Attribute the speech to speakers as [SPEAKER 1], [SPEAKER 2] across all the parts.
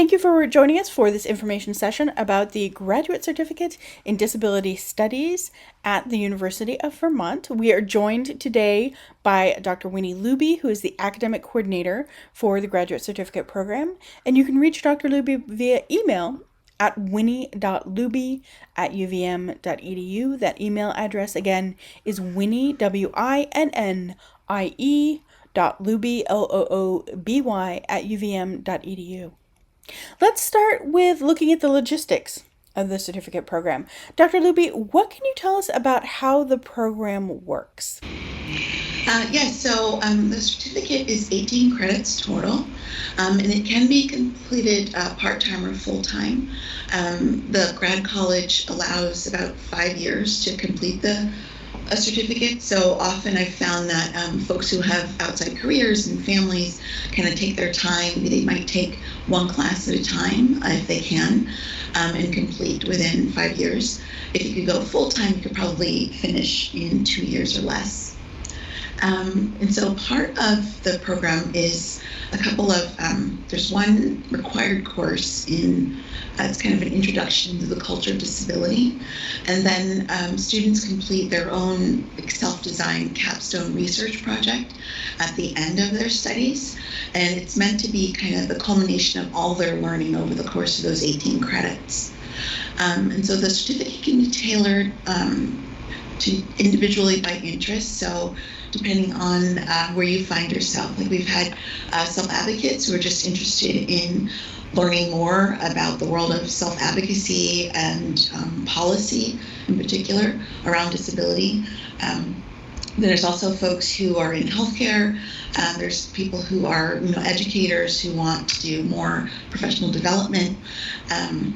[SPEAKER 1] Thank you for joining us for this information session about the Graduate Certificate in Disability Studies at the University of Vermont. We are joined today by Dr. Winnie Luby, who is the Academic Coordinator for the Graduate Certificate Program. And you can reach Dr. Luby via email at winnie.luby@uvm.edu. That email address again is winnie, WINNIE, .luby, LOOBY, @uvm.edu. Let's start with looking at the logistics of the certificate program. Dr. Luby, what can you tell us about how the program works?
[SPEAKER 2] The certificate is 18 credits total, and it can be completed part-time or full-time. The grad college allows about 5 years to complete a certificate, so often I've found that folks who have outside careers and families kind of take their time. They might take one class at a time if they can, and complete within 5 years. If you could go full-time, you could probably finish in 2 years or less. And so part of the program is a couple of, there's one required course it's kind of an introduction to the culture of disability. And then students complete their own self-designed capstone research project at the end of their studies. And it's meant to be kind of the culmination of all their learning over the course of those 18 credits. And so the certificate can be tailored to individually by interest. So depending on where you find yourself. Like we've had self-advocates who are just interested in learning more about the world of self-advocacy and policy in particular around disability. There's also folks who are in healthcare. There's people who are educators who want to do more professional development. And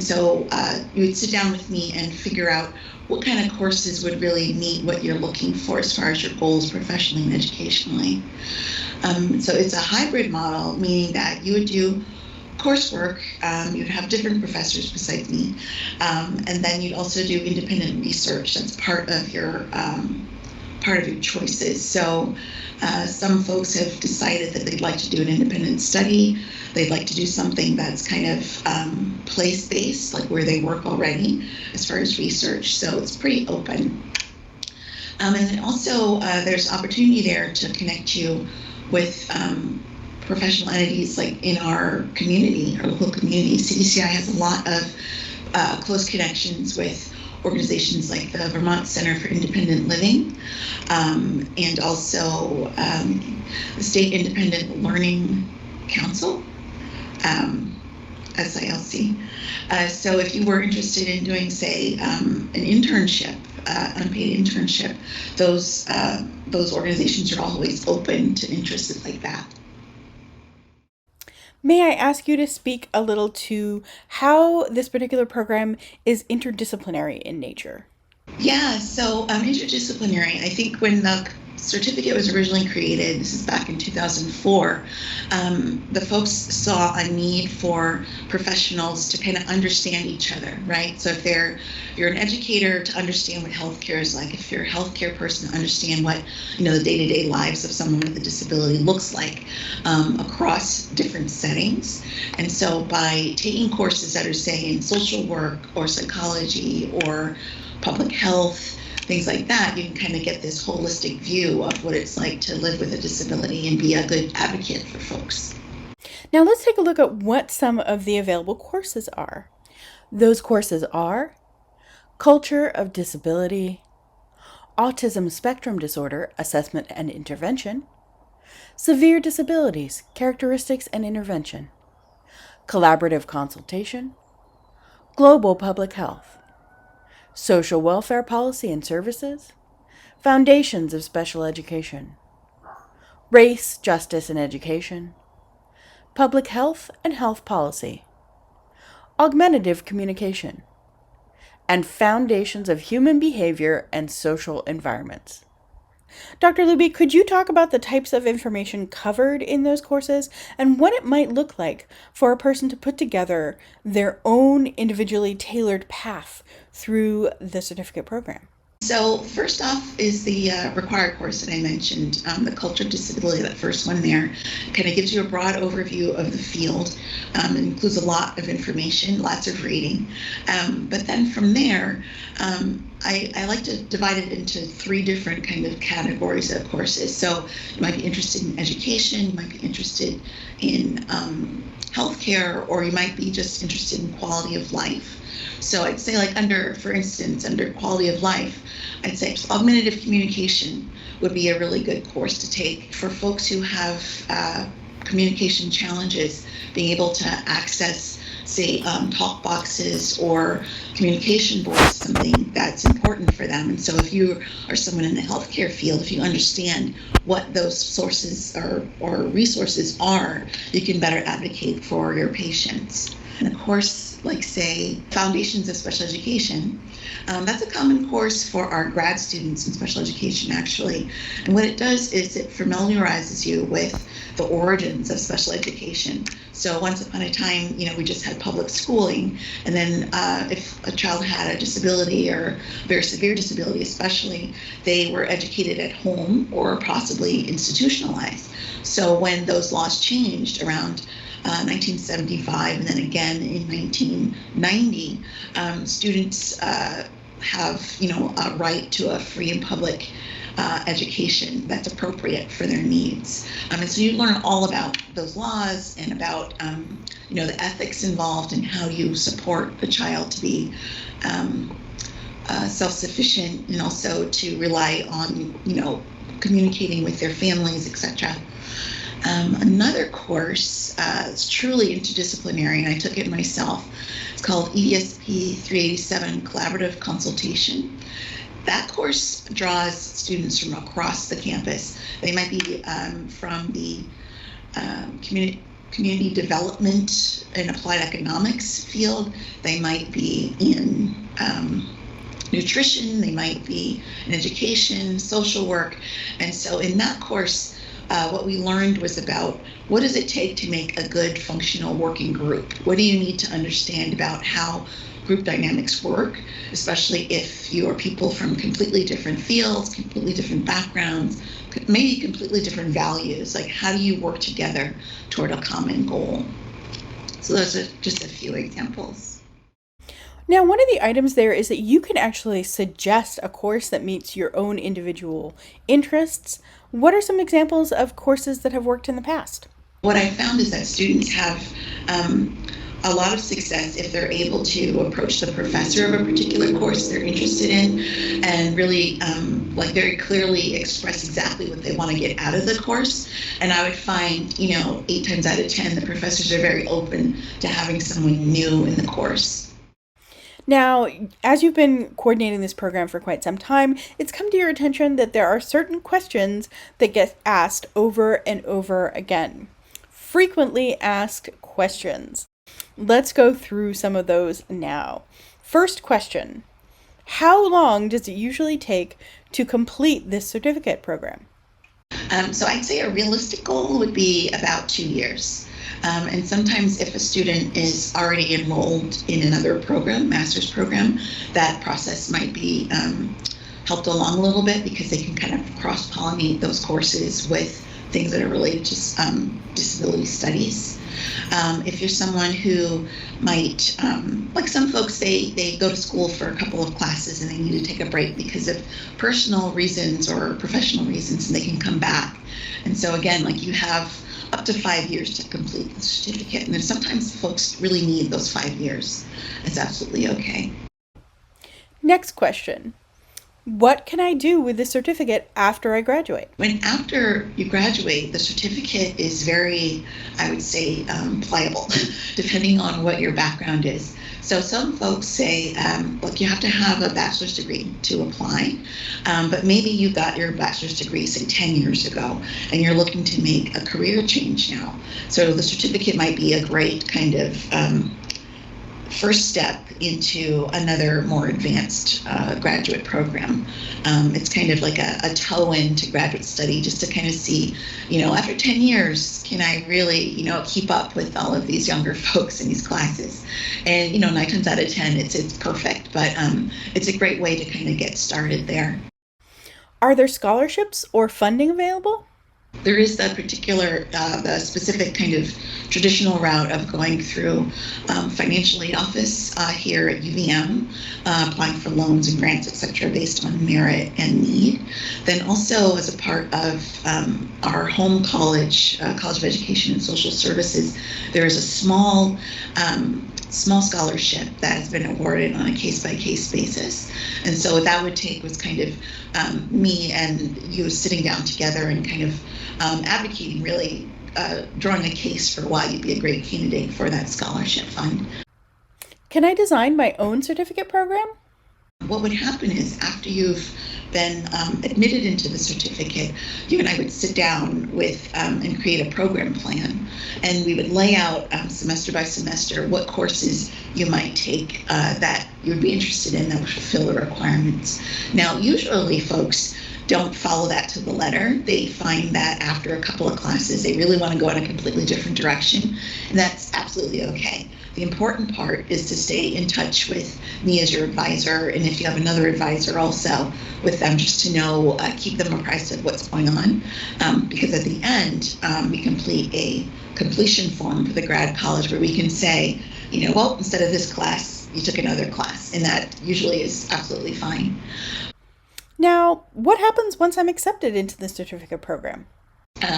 [SPEAKER 2] so you would sit down with me and figure out what kind of courses would really meet what you're looking for as far as your goals professionally and educationally. So it's a hybrid model, meaning that you would do coursework, you'd have different professors besides me, and then you'd also do independent research. That's part of your choices. So some folks have decided that they'd like to do an independent study. They'd like to do something that's kind of place-based, like where they work already, as far as research. So it's pretty open. And then also there's opportunity there to connect you with professional entities like in our community, our local community. CDCI has a lot of close connections with organizations like the Vermont Center for Independent Living, and also the State Independent Learning Council, SILC. So if you were interested in doing, say, an internship, unpaid internship, those organizations are always open to interests like that.
[SPEAKER 1] May I ask you to speak a little to how this particular program is interdisciplinary in nature?
[SPEAKER 2] Yeah, so interdisciplinary, I think when the certificate was originally created, this is back in 2004, the folks saw a need for professionals to kind of understand each other, right? So if you're an educator, to understand what healthcare is like. If you're a healthcare person, to understand what the day-to-day lives of someone with a disability looks like across different settings. And so by taking courses that are, say, in social work or psychology or public health, things like that, you can kind of get this holistic view of what it's like to live with a disability and be a good advocate for folks.
[SPEAKER 1] Now let's take a look at what some of the available courses are. Those courses are Culture of Disability, Autism Spectrum Disorder, Assessment and Intervention, Severe Disabilities, Characteristics and Intervention, Collaborative Consultation, Global Public Health, Social Welfare Policy and Services, Foundations of Special Education, Race, Justice and Education, Public Health and Health Policy, Augmentative Communication, and Foundations of Human Behavior and Social Environments. Dr. Luby, could you talk about the types of information covered in those courses and what it might look like for a person to put together their own individually tailored path through the certificate program?
[SPEAKER 2] So first off is the required course that I mentioned, the culture of disability, that first one there. Kind of gives you a broad overview of the field. It includes a lot of information, lots of reading. But then from there, I like to divide it into three different kind of categories of courses. So you might be interested in education, you might be interested in healthcare, or you might be just interested in quality of life. So I'd say, like, for instance, under quality of life, I'd say augmentative communication would be a really good course to take for folks who have communication challenges, being able to access, say, talk boxes or communication boards, something that's important for them. And so if you are someone in the healthcare field, if you understand what those sources or resources are, you can better advocate for your patients. And of course, like, say, Foundations of Special Education, that's a common course for our grad students in special education, actually. And what it does is it familiarizes you with the origins of special education. So once upon a time, we just had public schooling, and then if a child had a disability, or very severe disability especially, they were educated at home or possibly institutionalized. So when those laws changed around 1975 and then again in 1990, students have a right to a free and public education that's appropriate for their needs. And so you learn all about those laws and about the ethics involved and how you support a child to be self-sufficient, and also to rely on communicating with their families, etc. Another course is truly interdisciplinary, and I took it myself. It's called ESP 387 Collaborative Consultation. That course draws students from across the campus. They might be from the community development and applied economics field. They might be in nutrition. They might be in education, social work. And so in that course, what we learned was about what does it take to make a good functional working group? What do you need to understand about how group dynamics work, especially if you are people from completely different fields, completely different backgrounds, maybe completely different values? Like, how do you work together toward a common goal? So those are just a few examples.
[SPEAKER 1] Now, one of the items there is that you can actually suggest a course that meets your own individual interests. What are some examples of courses that have worked in the past?
[SPEAKER 2] What I found is that students have a lot of success if they're able to approach the professor of a particular course they're interested in and really very clearly express exactly what they want to get out of the course. And I would find 8 times out of 10 the professors are very open to having someone new in the course.
[SPEAKER 1] Now, as you've been coordinating this program for quite some time, it's come to your attention that there are certain questions that get asked over and over again. Frequently asked questions. Let's go through some of those now. First question: how long does it usually take to complete this certificate program?
[SPEAKER 2] So I'd say a realistic goal would be about 2 years. And sometimes if a student is already enrolled in another program, master's program, that process might be helped along a little bit because they can kind of cross-pollinate those courses with things that are related to disability studies. If you're someone who might, like some folks, they go to school for a couple of classes and they need to take a break because of personal reasons or professional reasons, and they can come back. And so again, like, you have up to 5 years to complete the certificate. And then sometimes folks really need those 5 years. It's absolutely okay.
[SPEAKER 1] Next question: what can I do with this certificate after I graduate?
[SPEAKER 2] After you graduate, the certificate is very, I would say, pliable, depending on what your background is. So some folks say, look, you have to have a bachelor's degree to apply, but maybe you got your bachelor's degree, say, 10 years ago, and you're looking to make a career change now. So the certificate might be a great kind of first step into another more advanced graduate program. It's kind of like a toe into graduate study, just to kind of see, after 10 years, can I really, keep up with all of these younger folks in these classes? And, 9 times out of 10, it's perfect, but it's a great way to kind of get started there.
[SPEAKER 1] Are there scholarships or funding available?
[SPEAKER 2] There is the specific kind of traditional route of going through financial aid office here at UVM, applying for loans and grants, etc., based on merit and need. Then also as a part of our home college, College of Education and Social Services, there is a small scholarship that has been awarded on a case-by-case basis. And so what that would take was kind of me and you sitting down together and kind of advocating, really drawing a case for why you'd be a great candidate for that scholarship fund.
[SPEAKER 1] Can I design my own certificate program?
[SPEAKER 2] What would happen is after you've been admitted into the certificate, you and I would sit down with and create a program plan, and we would lay out semester by semester what courses you might take that you would be interested in that would fulfill the requirements. Now, usually folks don't follow that to the letter. They find that after a couple of classes, they really want to go in a completely different direction, and that's absolutely okay. The important part is to stay in touch with me as your advisor, and if you have another advisor also, with them, just to know, keep them apprised of what's going on, because at the end, we complete a completion form for the grad college where we can say, well, instead of this class, you took another class, and that usually is absolutely fine.
[SPEAKER 1] Now, what happens once I'm accepted into the certificate program?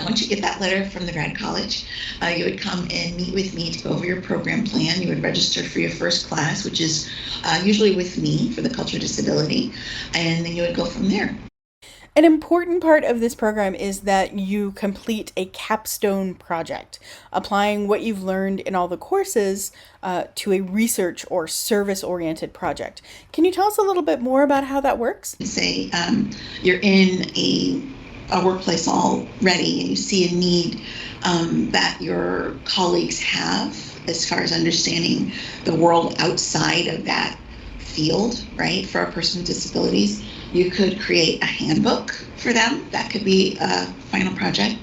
[SPEAKER 2] Once you get that letter from the grad college, you would come and meet with me to go over your program plan. You would register for your first class, which is usually with me for the culture of disability, and then you would go from there.
[SPEAKER 1] An important part of this program is that you complete a capstone project, applying what you've learned in all the courses to a research or service-oriented project. Can you tell us a little bit more about how that works?
[SPEAKER 2] Say you're in a workplace already and you see a need that your colleagues have as far as understanding the world outside of that field, right, for a person with disabilities. You could create a handbook for them. That could be a final project.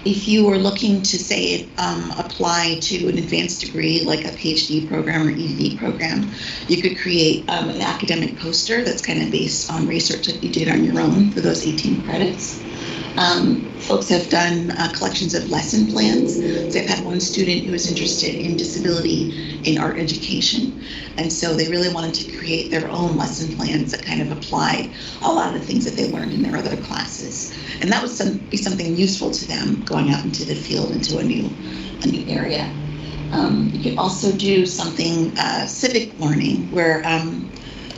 [SPEAKER 2] If you were looking to, say, apply to an advanced degree like a PhD program or ED program, you could create an academic poster that's kind of based on research that you did on your own for those 18 credits. Folks have done collections of lesson plans. So I've had one student who was interested in disability in art education, and so they really wanted to create their own lesson plans that kind of applied a lot of the things that they learned in their other classes, and that would be something useful to them going out into the field, into a new area. You could also do something civic learning where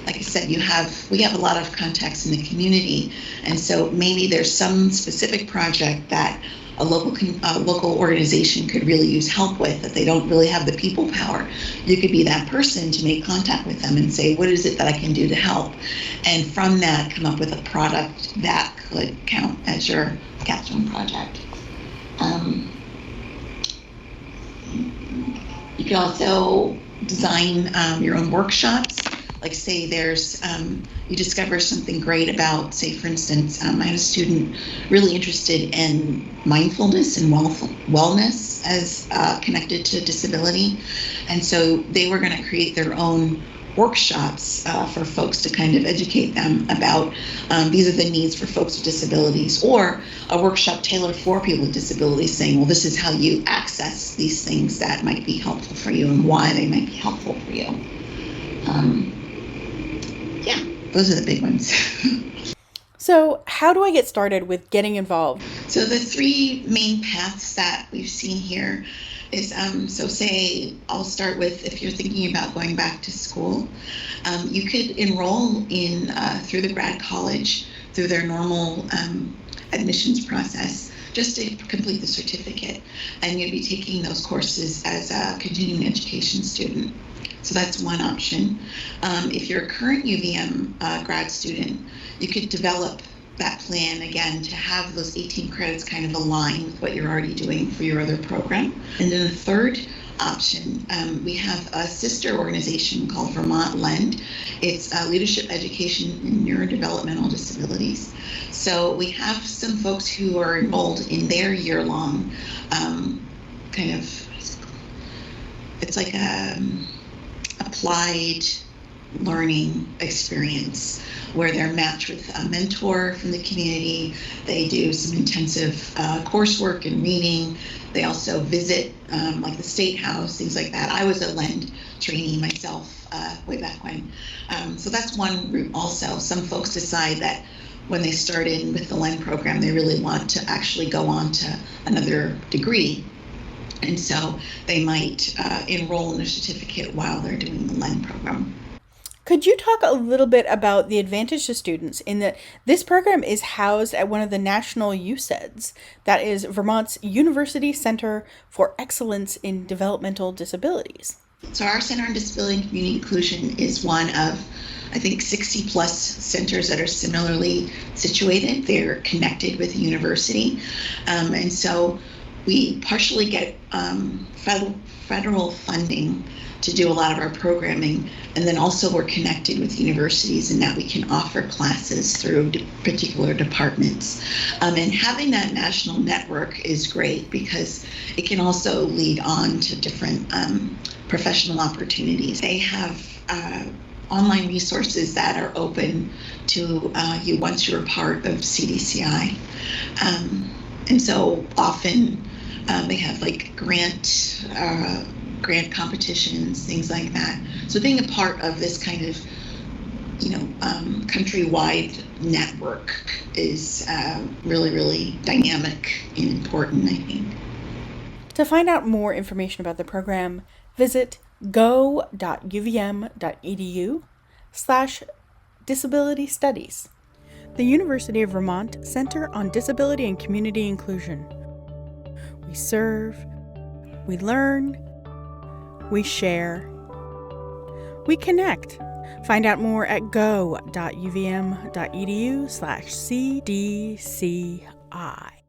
[SPEAKER 2] like I said, we have a lot of contacts in the community, and so maybe there's some specific project that a local organization could really use help with that they don't really have the people power. You could be that person to make contact with them and say, what is it that I can do to help? And from that, come up with a product that could count as your capstone project. You could also design your own workshops. Like say there's, you discover something great about, say for instance, I had a student really interested in mindfulness and wellness as connected to disability. And so they were going to create their own workshops for folks to kind of educate them about these are the needs for folks with disabilities, or a workshop tailored for people with disabilities saying, well, this is how you access these things that might be helpful for you and why they might be helpful for you. Yeah, those are the big ones.
[SPEAKER 1] So how do I get started with getting involved?
[SPEAKER 2] So the three main paths that we've seen here is, so say I'll start with, if you're thinking about going back to school, you could enroll in through the grad college, through their normal admissions process, just to complete the certificate, and you'd be taking those courses as a continuing education student. So that's one option. If you're a current UVM grad student, you could develop that plan again to have those 18 credits kind of align with what you're already doing for your other program. And then the third option. We have a sister organization called Vermont Lend. It's Leadership Education in Neurodevelopmental Disabilities. So we have some folks who are enrolled in their year-long kind of, it's like a applied learning experience where they're matched with a mentor from the community. They do some intensive coursework and reading. They also visit like the State House, things like that. I was a Lend trainee myself way back when. So that's one route also. Some folks decide that when they start in with the Lend program, they really want to actually go on to another degree. And so they might enroll in a certificate while they're doing the Lend program.
[SPEAKER 1] Could you talk a little bit about the advantage to students in that this program is housed at one of the national UCEDs, that is Vermont's University Center for Excellence in Developmental Disabilities?
[SPEAKER 2] So our Center on Disability and Community Inclusion is one of, I think, 60 plus centers that are similarly situated. They're connected with the university. And so we partially get federal funding to do a lot of our programming, and then also we're connected with universities in that we can offer classes through particular departments. And having that national network is great because it can also lead on to different professional opportunities. They have online resources that are open to you once you're a part of CDCI. And so often they have like grant competitions, things like that. So being a part of this kind of, countrywide network is really, really dynamic and important, I think.
[SPEAKER 1] To find out more information about the program, visit go.uvm.edu/disability studies. The University of Vermont Center on Disability and Community Inclusion. We serve, we learn, we share, we connect. Find out more at go.uvm.edu/CDCI.